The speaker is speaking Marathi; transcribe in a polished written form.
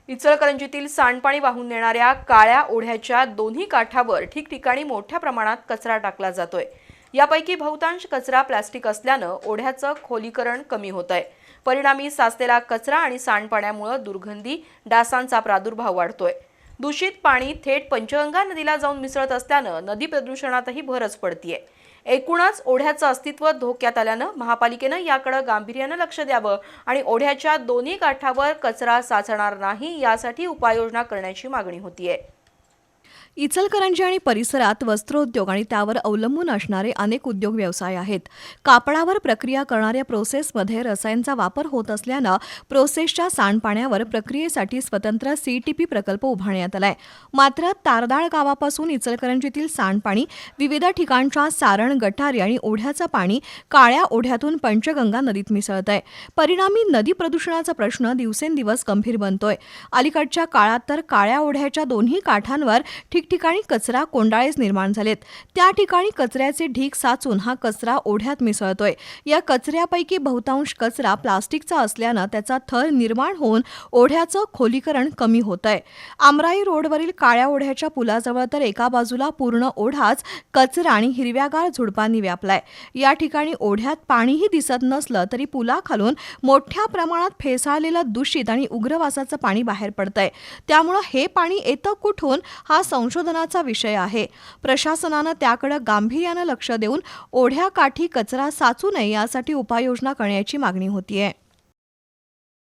इचलकरंजीतील सांडपाणी वाहून नेणाऱ्या काळ्या ओढ्याच्या दोन्ही काठावर ठिकठिकाणी मोठ्या प्रमाणात कचरा टाकला जातोय। यापैकी बहुतांश कचरा प्लास्टिक असल्यानं ओढ्याचं खोलीकरण कमी होत आहे। परिणामी साचलेला कचरा आणि सांडपाण्यामुळे दुर्गंधी, डासांचा प्रादुर्भाव वाढतोय। दूषित पाणी थेट पंचगंगा नदीला जाऊन मिसळत असल्यानं नदी प्रदूषणातही भरच पडतीये। एकूणच ओढ्याचं अस्तित्व धोक्यात आल्यानं महापालिकेनं याकडे गांभीर्यानं लक्ष द्यावं आणि ओढ्याच्या दोन्ही काठावर कचरा साचणार नाही यासाठी उपाययोजना करण्याची मागणी होतीये। इचलकरंजी आणि परिसरात वस्त्रोद्योग आणि त्यावर अवलंबून असणारे अनेक उद्योग व्यवसाय आहेत। कापडावर प्रक्रिया करणाऱ्या प्रोसेसमध्ये रसायनांचा वापर होत असल्यानं प्रोसेसच्या सांडपाण्यावर प्रक्रियेसाठी स्वतंत्र सीटीपी प्रकल्प उभारण्यात आलाय। मात्र तारदाळ गावापासून इचलकरंजीतील सांडपाणी विविध ठिकाणच्या सारण, गटारी आणि ओढ्याचं पाणी काळ्या ओढ्यातून पंचगंगा नदीत मिसळत आहे। परिणामी नदी प्रदूषणाचा प्रश्न दिवसेंदिवस गंभीर बनतोय। अलीकडच्या काळात तर काळ्या ओढ्याच्या दोन्ही काठांवर ठिकठिकाणी कचरा कोंडाळेच निर्माण झालेत। त्या ठिकाणी कचऱ्याचे ढीग साचून हा कचरा ओढ्यात मिसळतोय। या कचऱ्यापैकी बहुतांश कचरा प्लास्टिकचा असल्यानं त्याचा थर निर्माण होऊन ओढ्याचं खोलीकरण कमी होतंय। आमराई रोडवरील काळ्या ओढ्याच्या पुलाजवळ तर एका बाजूला पूर्ण ओढाच कचरा आणि हिरव्यागार झुडपांनी व्यापलाय। या ठिकाणी ओढ्यात पाणीही दिसत नसलं तरी पुलाखालून मोठ्या प्रमाणात फेसाळलेलं दूषित आणि उग्रवासाचं पाणी बाहेर पडतंय। त्यामुळे हे पाणी येतं कुठून हा संशोधनाचा विषय आहे। प्रशासनानं त्याकडे गांभीर्यानं लक्ष देऊन ओढ्याकाठी कचरा साचू नये यासाठी उपाययोजना करण्याची मागणी होतीये।